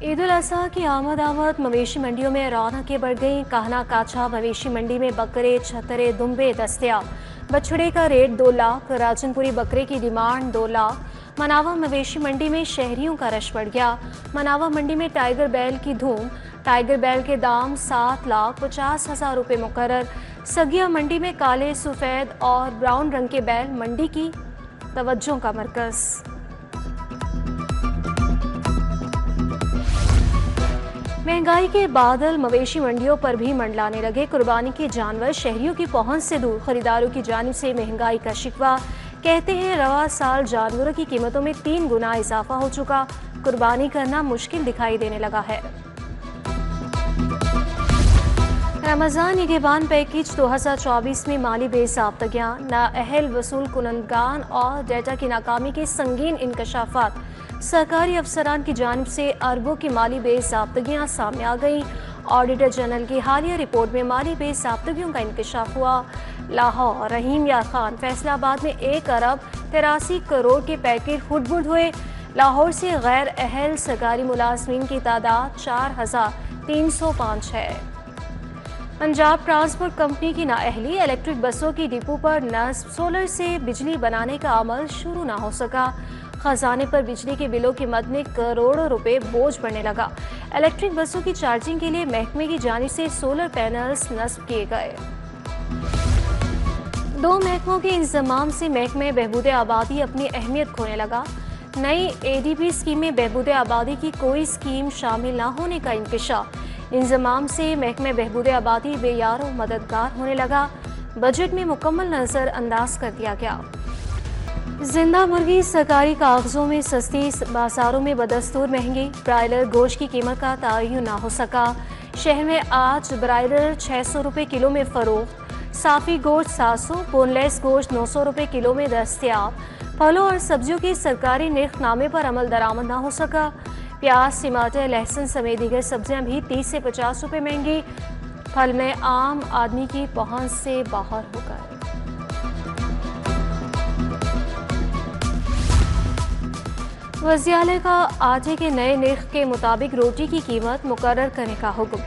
ईद उल अज़हा की आमद मवेशी मंडियों में रौनकें बढ़ गईं। कहना काछा मवेशी मंडी में बकरे, छतरे, दुम्बे दस्तयाब। बछड़े का रेट 2 लाख, राजनपुरी बकरे की डिमांड 2 लाख। मनावा मवेशी मंडी में शहरियों का रश बढ़ गया। मनावा मंडी में टाइगर बैल की धूम। टाइगर बैल के दाम 7,50,000 रुपये मुकर्रर। सगिया मंडी में काले, सफ़ेद और ब्राउन रंग के बैल मंडी की तवज्जो का मरकज़। महंगाई के बादल मवेशी मंडियों पर भी मंडलाने लगे। कुर्बानी के जानवर शहरियों की पहुंच से दूर। खरीदारों की जानिब से महंगाई का शिकवा। कहते हैं रवा साल जानवरों की कीमतों में 3 गुना इजाफा हो चुका। कुर्बानी करना मुश्किल दिखाई देने लगा है। रमज़ान निगहबान पैकेज 2024 में माली बेज़ाब्तगियां, नाअहल वसूल कुनंदगान और डेटा की नाकामी के संगीन इंकशाफात। सरकारी अफसरान की जानिब से अरबों की माली बेज़ाब्तगियां सामने आ गईं। ऑडिटर जनरल की हालिया रिपोर्ट में माली बेज़ाब्तगियों का इंकशाफ हुआ। लाहौर, रहीम यार खान, फैसलाबाद में 1 अरब 83 करोड़ के पैकेज हुडबुड हुए। लाहौर से गैर अहल सरकारी मुलाजमीन की तादाद 4,305 है। पंजाब ट्रांसपोर्ट कंपनी की नाअहली, इलेक्ट्रिक बसों की डिपो पर नस्ब, सोलर से बिजली बनाने का अमल शुरू ना हो सका। खजाने पर बिजली के बिलों की मद में करोड़ों रुपए बोझ पड़ने लगा। इलेक्ट्रिक बसों की चार्जिंग के लिए महकमे की जानिब से सोलर पैनल्स नस्ब किए गए। 2 महकमों के इंतजाम से महकमे बहबूद आबादी अपनी अहमियत खोने लगा। नई ADB स्कीम में बहबूद आबादी की कोई स्कीम शामिल न होने का इंकशाफ। इंतजाम से महकमे बहबूद आबादी बेयारो मददगार होने लगा। बजट में मुकम्मल नजर अंदाज कर दिया गया। जिंदा मुर्गी सरकारी कागजों में सस्ती, बाजारों में बदस्तूर महंगी। ब्रायलर गोश्त की कीमत का तयन ना हो सका। शहर में आज ब्रायलर 600 रुपये किलो में फरोख्त। साफी गोश्त 700, बोनलेस गोश्त 900 रुपये किलो में दस्तयाब। फलों और सब्जियों के सरकारी निर्खनामे पर अमल दरामद ना हो सका। प्याज, टमाटर, लहसुन समेत दीगर सब्जियां भी 30 से 50 रुपये महंगी। फल में आम आदमी की पहुंच से बाहर हो गए। वज़ीर-ए-आला का आटे के नए निर्ख के मुताबिक रोटी की कीमत मुकर्रर करने का हुक्म।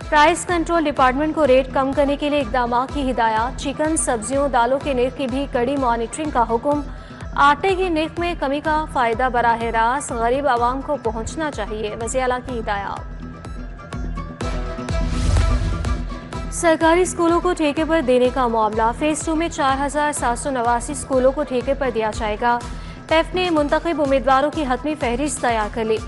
प्राइस कंट्रोल डिपार्टमेंट को रेट कम करने के लिए इकदाम की हिदायत। चिकन, सब्जियों, दालों के निर्ख की भी कड़ी मॉनिटरिंग का हुक्म। आटे के निर्ख में कमी का फायदा बराह रास्त गरीब आवाम को पहुंचना चाहिए। वज़ीर-ए-आला की हिदायत। सरकारी स्कूलों को ठेके पर देने का मामला। फेज 2 में 4,789 स्कूलों को ठेके पर दिया जाएगा। पैफ ने मुंतखब उम्मीदवारों की हतमी फहरिस्त तैयार कर ली।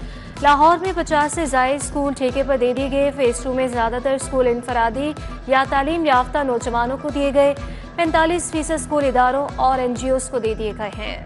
लाहौर में 50 से ज़ायद स्कूल ठेके पर दे दिए गए। फेज 2 में ज़्यादातर स्कूल इनफरादी या तालीम याफ्ता नौजवानों को दिए गए। 45% स्कूल इदारों और NGOs को दे दिए गए हैं।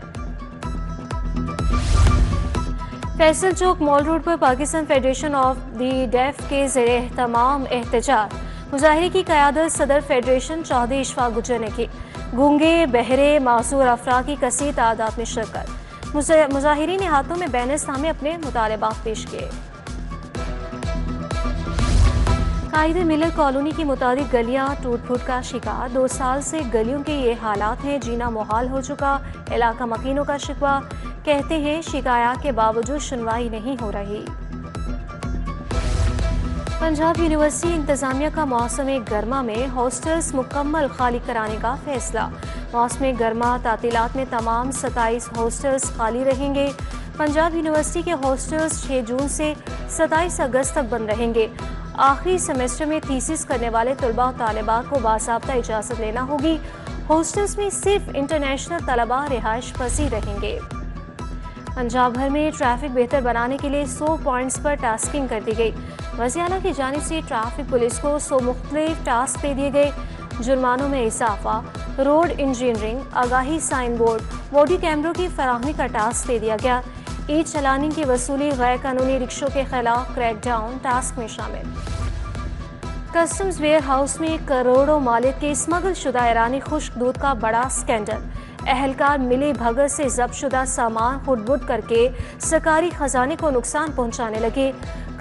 फैसल चौक मॉल रोड पर Pakistan federation of the deaf के ज़ेरे एहतमाम एहतजाज। मुजाहिरे की क़यादत सदर फेडरेशन चौधरी इशफाक गुज्जर ने की। गूंगे, बहरे, मासूर अफराद की कसीर तादाद में शिरकत। मुजाहिरीन ने हाथों में बैनर्स थामे अपने मुतालबात पेश किए। कायदे मिलर कॉलोनी की मुताबिक गलियां टूट फूट का शिकार। 2 साल से गलियों के ये हालात हैं, जीना मुहाल हो चुका। इलाका मकीनों का शिकवा। कहते हैं शिकायत के बावजूद सुनवाई नहीं हो रही। पंजाब यूनिवर्सिटी इंतजामिया का मौसम गर्मा में हॉस्टल्स मुकम्मल खाली कराने का फैसला। मौसम गर्मा तातीलात में तमाम 27 हॉस्टल्स खाली रहेंगे। पंजाब यूनिवर्सिटी के हॉस्टल्स 6 जून से 27 अगस्त तक बंद रहेंगे। आखिरी सेमेस्टर में थीसिस करने वाले तलबा और तालिबात को बासाब्ता इजाज़त लेना होगी। हॉस्टल्स में सिर्फ इंटरनेशनल तलबा रिहाइश पसीर रहेंगे। पंजाब भर में ट्रैफिक बेहतर बनाने के लिए 100 पॉइंट्स पर टास्किंग कर दी गई। वज़ीर-ए-आला की जानिब से ट्रैफिक पुलिस को 100 मुख्तलिफ टास्क दे दिए गए। जुर्मानों में इजाफा, रोड इंजीनियरिंग, आगाही साइन बोर्ड, बॉडी कैमरों की फराहमी का टास्क दे दिया गया। ई चलानी की वसूली, गैर कानूनी रिक्शों के खिलाफ क्रैकडाउन टास्क में शामिल। कस्टम्स वेयर हाउस में करोड़ों मालिक के स्मगल शुदा ईरानी खुश्क दूध का बड़ा स्कैंडल। एहलकार मिली भगत से जब्त शुदा सामान हुडबुड करके सरकारी खजाने को नुकसान पहुंचाने लगे।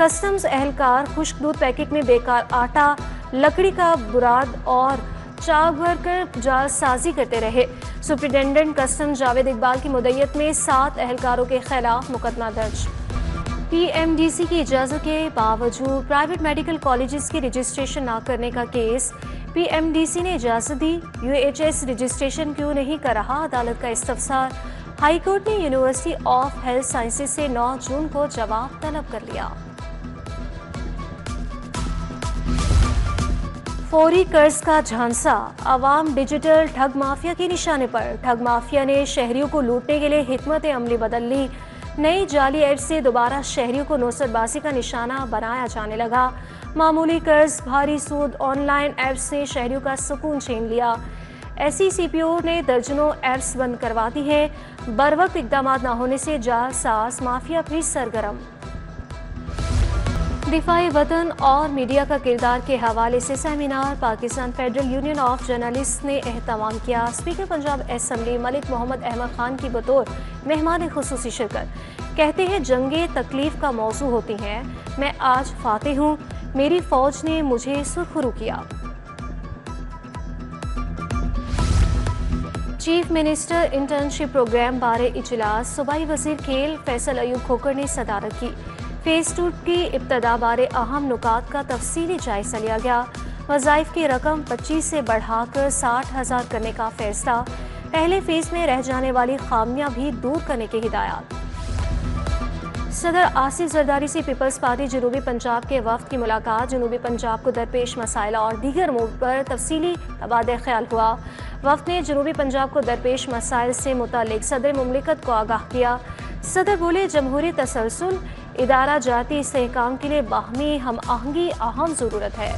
कस्टम्स एहलकार खुश्क दूध पैकेट में बेकार आटा, लकड़ी का बुराद और चाक भरकर जालसाजी करते रहे। सुप्रिंटेंडेंट कस्टम जावेद इकबाल की मुद्दत में 7 एहलकारों के खिलाफ मुकदमा दर्ज। पीएमडीसी की इजाज़त के बावजूद प्राइवेट मेडिकल कॉलेजेस की रजिस्ट्रेशन न करने का केस। पीएमडीसी ने इजाज़त दी, यूएचएस रजिस्ट्रेशन क्यों नहीं कर रहा, अदालत का इस्तफसार। हाईकोर्ट ने यूनिवर्सिटी ऑफ हेल्थ साइंसेज से 9 जून को जवाब तलब कर लिया। फौरी कर्ज का झांसा, अवाम डिजिटल ठग माफिया के निशाने पर। ठग माफिया ने शहरियों को लूटने के लिए हिकमत अमली बदल ली। नई जाली ऐड से दोबारा शहरियों को नौसरबाजी का निशाना बनाया जाने लगा। मामूली कर्ज, भारी सूद, ऑनलाइन ऐप्स से शहरियों का सुकून छीन लिया। एसईसीपीओ ने दर्जनों ऐप्स बंद करवा दी हैं। बरवक्त इकदाम न होने से जालसाज माफिया भी सरगर्म। दिफाई वतन और मीडिया का किरदार के हवाले से seminar Pakistan federal union of journalist ने एहतमाम किया। स्पीकर पंजाब असम्बली मलिक मोहम्मद अहमद खान की बतौर मेहमान खुसूसी शिरकत। कहते हैं जंगे तकलीफ का मौजू होती हैं, मैं आज फातेह हूँ, मेरी फौज ने मुझे सुरखरू किया। चीफ मिनिस्टर इंटर्नशिप प्रोग्राम बारे इजलास, सूबाई वजीर खेल फैसल अयूब खोकर ने सदारत की। फेज 2 की इब्तदा बारे अहम नुकात का तफसीली जायजा लिया गया। वज़ाइफ की रकम 25 से बढ़ाकर 60,000 करने का फैसला। पहले फेज में रह जाने वाली खामियां भी दूर करने की हिदायत। सदर आसिफ जरदारी से पीपल्स पार्टी जनूबी पंजाब के वफ्द की मुलाकात। जनूबी पंजाब को दरपेश मसाइल और दीगर अमूर पर तफसीली तबादला ख्याल हुआ। वफ्द ने जनूबी पंजाब को दरपेश मसाइल से मुतालिक सदर मुमलिकत को आगाह किया। सदर बोले, जमहूरी तसलसल, इदारा जाती इस्तेहकाम के लिए बाहमी हम आहंगी अहम ज़रूरत है।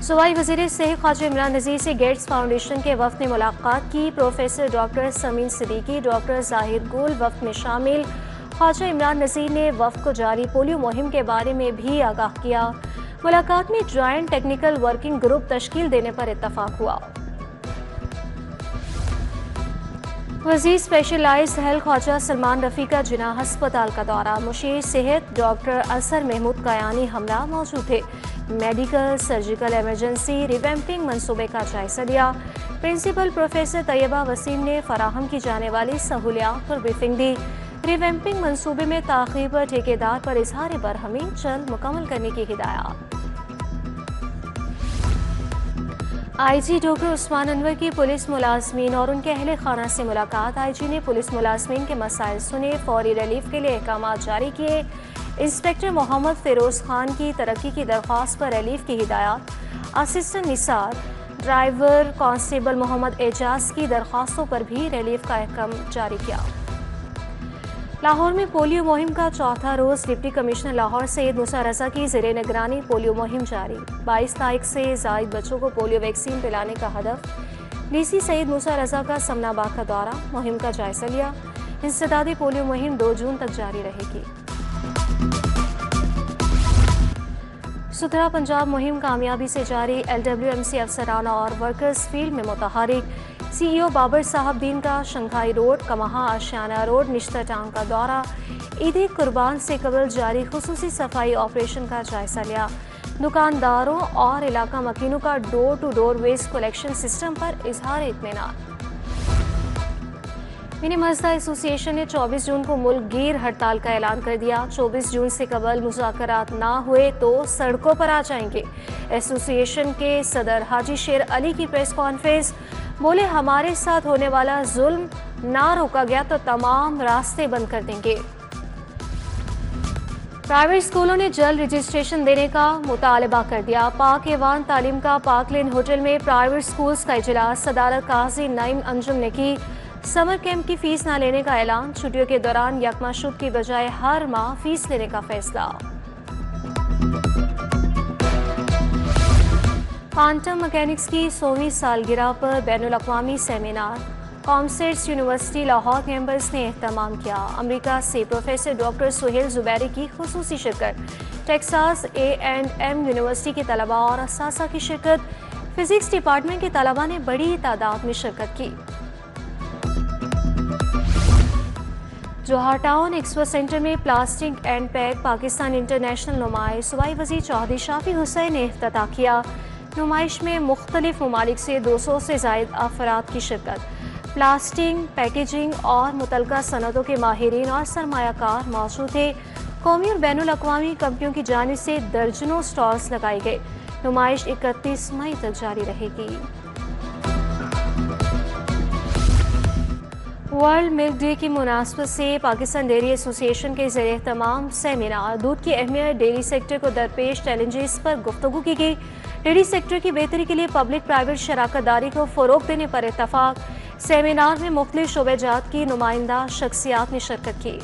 सूबाई वज़ीर सेहत ख्वाजा इमरान नज़ीर से गेट्स फाउंडेशन के वफ्द ने मुलाकात की। Professor doctor Sameen Siddiqui, doctor Zahid गुल वफ्द में शामिल। ख्वाजा इमरान नज़ीर ने वफ्द को जारी पोलियो मुहिम के बारे में भी आगाह किया। मुलाकात में जॉइंट टेक्निकल वर्किंग ग्रुप तश्कील देने पर इत्तफाक हुआ। वज़ीर स्पेशलाइज्ड हेल्थ ख्वाजा सलमान रफ़ी का जिना अस्पताल का दौरा। मुशीर सेहत डॉक्टर असर महमूद कयानी हमरा मौजूद थे। मेडिकल सर्जिकल इमरजेंसी रिवैम्पिंग मंसूबे का जायजा लिया। प्रिंसिपल प्रोफेसर तैयबा वसीम ने फराहम की जाने वाली सहूलियात पर ब्रीफिंग दी। रिवैम्पिंग मंसूबे में ताख़ीर पर ठेकेदार पर इजहार बरहमी जल्द मुकम्मल करने की हिदायत। आईजी डॉक्टर उस्मान अनवर की पुलिस मुलाजमीन और उनके अहले खाना से मुलाकात। आईजी ने पुलिस मुलाजमीन के मसाइल सुने, फौरी रिलीफ के लिए अहकाम जारी किए। इंस्पेक्टर मोहम्मद फिरोज खान की तरक्की की दरख्वास्त पर रिलीफ की हिदायत। Assistant Nisar, driver constable Mohammad Ejaz की दरख्वास्तों पर भी रिलीफ का अहकाम जारी किया। लाहौर में पोलियो मुहिम का चौथा रोज। डिप्टी कमिश्नर लाहौर सैयद मूसा रजा की ज़ेरे निगरानी पोलियो मुहिम जारी। 22 तारीख से जायद बच्चों को पोलियो वैक्सीन पिलाने का हदफ। डीसी सैयद मूसा रजा का समनाबाग का दौरा, मुहिम का जायजा लिया। इंसदादी पोलियो मुहिम 2 जून तक जारी रहेगी। सुथरा पंजाब मुहिम कामयाबी से जारी। LWMC अफसरान और वर्कर्स फील्ड में मुतहरिक। CEO बाबर साहब दीन का शंघाई रोड, कमाहा आशियाना रोड, निश्ता टांग का दौरा। ईद कुर्बान से कबल जारी खुसूसी सफाई ऑपरेशन का जायजा लिया। दुकानदारों और इलाका मकीनों का door to door waste collection system पर इजहार इत्मीनान। मिनी मजदा एसोसिएशन ने 24 जून को मुल्क गिर हड़ताल का ऐलान कर दिया। 24 जून से कबल मुज़ाकरात ना हुए तो सड़कों पर आ जाएंगे। एसोसिएशन के सदर हाजी शेर अली की प्रेस कॉन्फ्रेंस, बोले, हमारे साथ होने वाला जुल्म ना रोका गया तो तमाम रास्ते बंद कर देंगे। प्राइवेट स्कूलों ने जल्द रजिस्ट्रेशन देने का मुतालबा कर दिया। पाक एवान तालीम का पाक लेन होटल में प्राइवेट स्कूल्स का इजलास सदारत काजी नईम अंजुम ने की। समर कैंप की फीस ना लेने का ऐलान। छुट्टियों के दौरान यकमाशुब की बजाय हर माह फीस लेने का फैसला। क्वांटम मैकेनिक्स की 100वीं सालगिरह पर बैनुल अक़वामी seminar. COMSATS university Lahore campus ने एहतमाम किया। अमेरिका से प्रोफेसर डॉक्टर सुहेल जुबैरी की खुसूसी शिरकत। टेक्सास A&M यूनिवर्सिटी के तलबा और असासा की शिरकत। फिजिक्स डिपार्टमेंट के तलबा ने बड़ी तादाद में शिरकत की। जोहार टाउन एक्सपो सेंटर में plastic and pack Pakistan international नुमाइश सूबाई वज़ीर चौधरी शाफी हुसैन ने इफ्तिताह किया। नुमाइश में मुख्तलिफ ममालिक से 200 से ज़ायद अफराद की शिरकत। प्लास्टिक, पैकेजिंग और मुतलका सनतों के माहिरीन और सरमायाकार मौजूद थे। कौमी और बैनुल अक़वामी कंपनियों की जानिब से दर्जनों स्टॉल्स लगाए गए। नुमाइश 31 मई तक जारी रहेगी। वर्ल्ड मिल्क डे की मुनासबत से पाकिस्तान डेयरी एसोसिएशन के ज़रिए तमाम सेमिनार दूध की अहमियत, डेयरी सेक्टर को दरपेश चैलेंजेस पर गुफ्तगू की गई। डेयरी सेक्टर की बेहतरी के लिए पब्लिक प्राइवेट शराकत दारी को फ़रोग देने पर इत्तफाक। सेमिनार में मुख्तलिफ शोबेजात की नुमाइंदा शख्सियात ने शिरकत की।